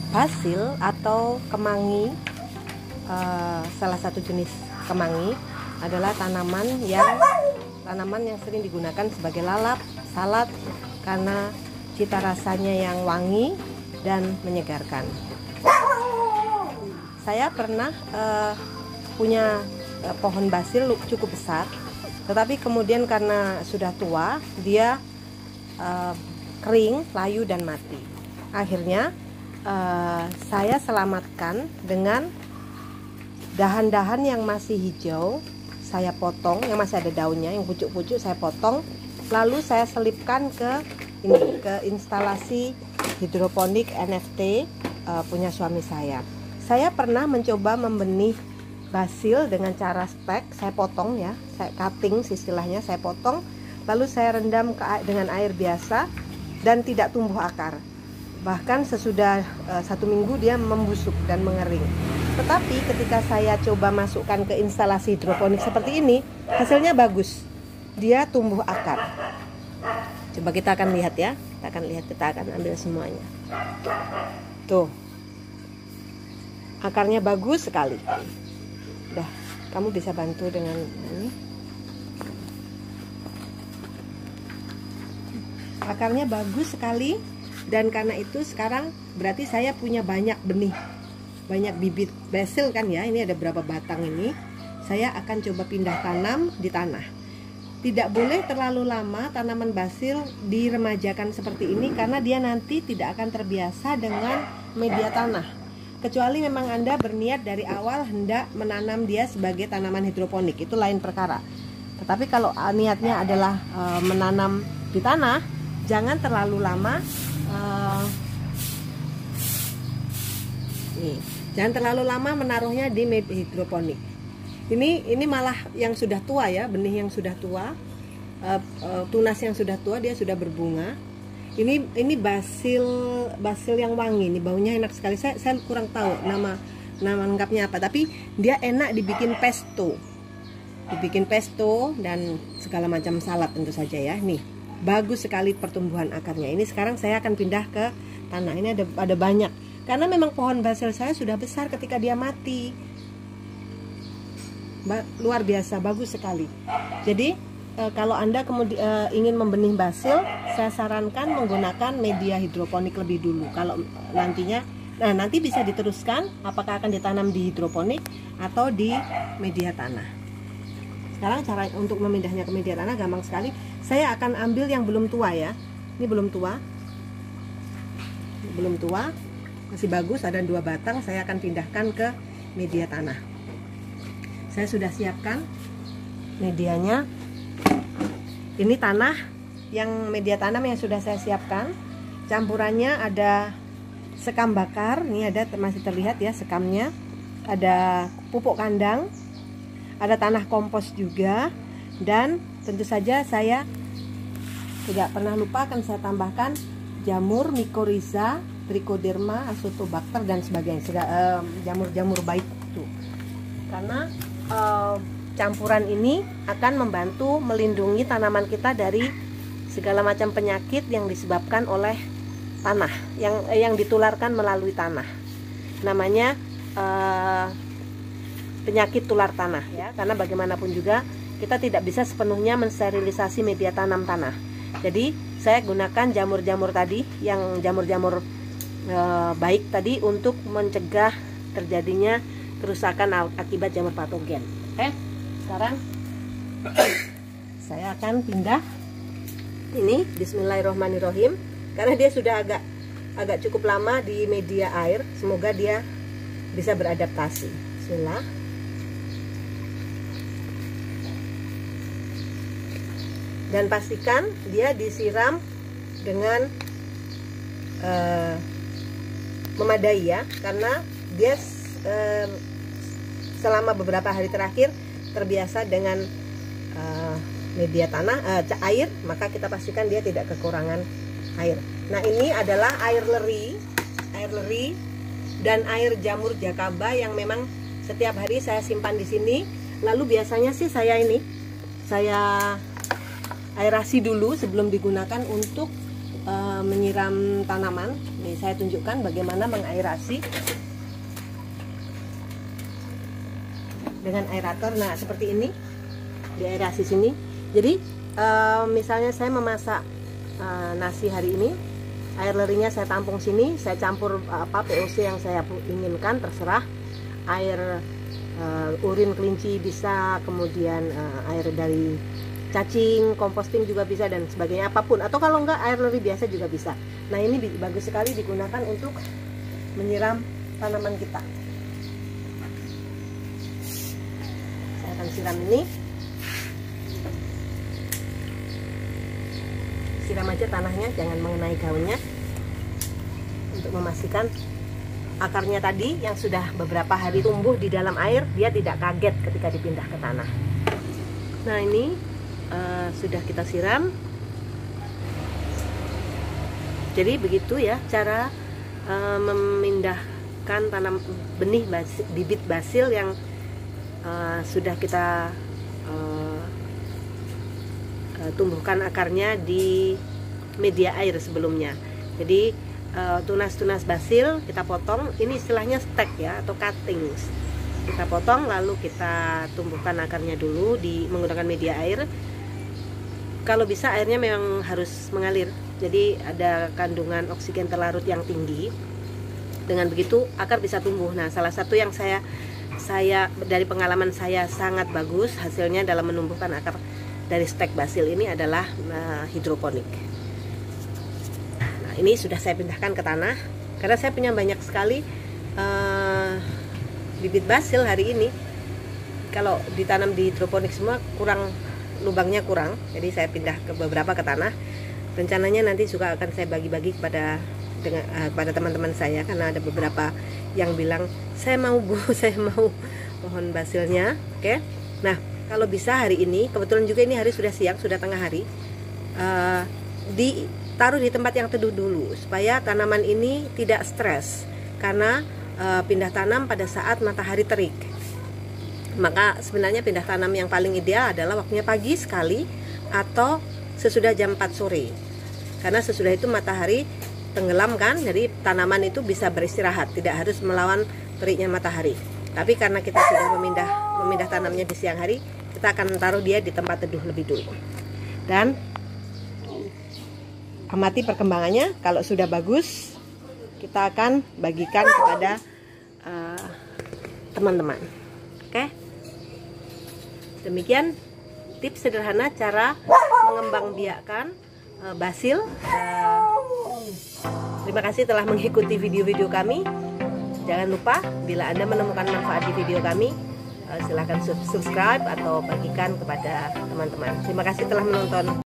Basil atau kemangi, salah satu jenis kemangi adalah tanaman yang sering digunakan sebagai lalap, salad karena cita rasanya yang wangi dan menyegarkan. Saya pernah punya pohon basil cukup besar, tetapi kemudian karena sudah tua dia kering, layu dan mati. Akhirnya saya selamatkan dengan dahan-dahan yang masih hijau. Saya potong, yang masih ada daunnya, yang pucuk-pucuk saya potong, lalu saya selipkan ke instalasi hidroponik NFT punya suami saya. Saya pernah mencoba membenih basil dengan cara stek. Saya potong ya, saya cutting istilahnya, saya potong, lalu saya rendam dengan air biasa dan tidak tumbuh akar. Bahkan sesudah 1 minggu dia membusuk dan mengering. Tetapi ketika saya coba masukkan ke instalasi hidroponik seperti ini, hasilnya bagus. Dia tumbuh akar. Coba kita akan lihat ya. Kita akan ambil semuanya. Tuh. Akarnya bagus sekali. Udah, kamu bisa bantu dengan ini. Akarnya bagus sekali. Dan karena itu sekarang berarti saya punya banyak benih, banyak bibit basil kan ya. Ini ada berapa batang ini. Saya akan coba pindah tanam di tanah. Tidak boleh terlalu lama tanaman basil diremajakan seperti ini, karena dia nanti tidak akan terbiasa dengan media tanah. Kecuali memang Anda berniat dari awal hendak menanam dia sebagai tanaman hidroponik, itu lain perkara. Tetapi kalau niatnya adalah menanam di tanah, jangan terlalu lama. Jangan terlalu lama menaruhnya di hidroponik. Ini malah yang sudah tua ya, benih yang sudah tua, tunas yang sudah tua, dia sudah berbunga. Ini basil yang wangi, ini baunya enak sekali. Saya kurang tahu nama lengkapnya apa, tapi dia enak dibikin pesto, dan segala macam salad tentu saja ya. Nih, bagus sekali pertumbuhan akarnya. Ini sekarang saya akan pindah ke tanah. Ini ada banyak, karena memang pohon basil saya sudah besar ketika dia mati. Luar biasa, bagus sekali. Jadi kalau Anda kemudian ingin membenih basil, saya sarankan menggunakan media hidroponik lebih dulu. Kalau nantinya, nanti bisa diteruskan apakah akan ditanam di hidroponik atau di media tanah. Sekarang cara untuk memindahnya ke media tanah gampang sekali. Saya akan ambil yang belum tua ya. Ini belum tua, masih bagus, ada 2 batang. Saya akan pindahkan ke media tanah. Saya sudah siapkan medianya. Ini tanah, yang media tanam yang sudah saya siapkan. Campurannya ada sekam bakar, ini ada masih terlihat ya sekamnya. Ada pupuk kandang, ada tanah kompos juga, dan tentu saja saya tidak pernah lupa akan saya tambahkan jamur mycorrhiza, trichoderma, azotobacter dan sebagainya, jamur-jamur baik itu. Karena campuran ini akan membantu melindungi tanaman kita dari segala macam penyakit yang disebabkan oleh tanah, yang ditularkan melalui tanah. Namanya penyakit tular tanah ya, karena bagaimanapun juga kita tidak bisa sepenuhnya mensterilisasi media tanam tanah. Jadi saya gunakan jamur-jamur tadi, yang jamur-jamur baik tadi, untuk mencegah terjadinya kerusakan akibat jamur patogen. Oke, sekarang saya akan pindah ini. Bismillahirrohmanirrohim. Karena dia sudah agak cukup lama di media air, semoga dia bisa beradaptasi. Bismillah. Dan pastikan dia disiram dengan memadai ya, karena dia selama beberapa hari terakhir terbiasa dengan media tanah, air, maka kita pastikan dia tidak kekurangan air. Nah, ini adalah air leri dan air jamur jakaba yang memang setiap hari saya simpan di sini. Lalu biasanya sih saya aerasi dulu sebelum digunakan untuk menyiram tanaman. Nih saya tunjukkan bagaimana mengaerasi dengan aerator. Nah seperti ini, diaerasi sini. Jadi misalnya saya memasak nasi hari ini, air lerinya saya tampung sini, saya campur POC yang saya inginkan, terserah. Air urin kelinci bisa, kemudian air dari cacing, composting juga bisa, dan sebagainya, apapun. Atau kalau enggak, air leri biasa juga bisa. Nah ini bagus sekali digunakan untuk menyiram tanaman kita. Saya akan siram ini. Siram aja tanahnya, jangan mengenai gaunnya, untuk memastikan akarnya tadi yang sudah beberapa hari tumbuh di dalam air, dia tidak kaget ketika dipindah ke tanah. Nah ini sudah kita siram. Jadi begitu ya cara memindahkan benih bibit basil yang sudah kita tumbuhkan akarnya di media air sebelumnya. Jadi tunas-tunas basil kita potong, ini istilahnya stek ya, atau cuttings. Kita potong lalu kita tumbuhkan akarnya dulu menggunakan media air. Kalau bisa airnya memang harus mengalir, jadi ada kandungan oksigen terlarut yang tinggi. Dengan begitu akar bisa tumbuh. Nah salah satu yang saya dari pengalaman saya sangat bagus hasilnya dalam menumbuhkan akar dari stek basil ini adalah hidroponik. Nah ini sudah saya pindahkan ke tanah karena saya punya banyak sekali bibit basil hari ini. Kalau ditanam di hidroponik semua lubangnya kurang, jadi saya pindah ke beberapa ke tanah. Rencananya nanti juga akan saya bagi-bagi kepada teman-teman saya, karena ada beberapa yang bilang saya mau saya mau pohon basilnya. Oke. Nah kalau bisa hari ini, kebetulan juga ini hari sudah siang, sudah tengah hari, ditaruh di tempat yang teduh dulu supaya tanaman ini tidak stres karena pindah tanam pada saat matahari terik. Maka sebenarnya pindah tanam yang paling ideal adalah waktunya pagi sekali atau sesudah jam 4 sore. Karena sesudah itu matahari tenggelam kan, jadi tanaman itu bisa beristirahat, tidak harus melawan teriknya matahari. Tapi karena kita sudah memindah tanamnya di siang hari, kita akan taruh dia di tempat teduh lebih dulu. Dan amati perkembangannya, kalau sudah bagus kita akan bagikan kepada teman-teman. Oke? Demikian tips sederhana cara mengembangbiakkan basil. Terima kasih telah mengikuti video-video kami. Jangan lupa bila Anda menemukan manfaat di video kami, silahkan subscribe atau bagikan kepada teman-teman. Terima kasih telah menonton.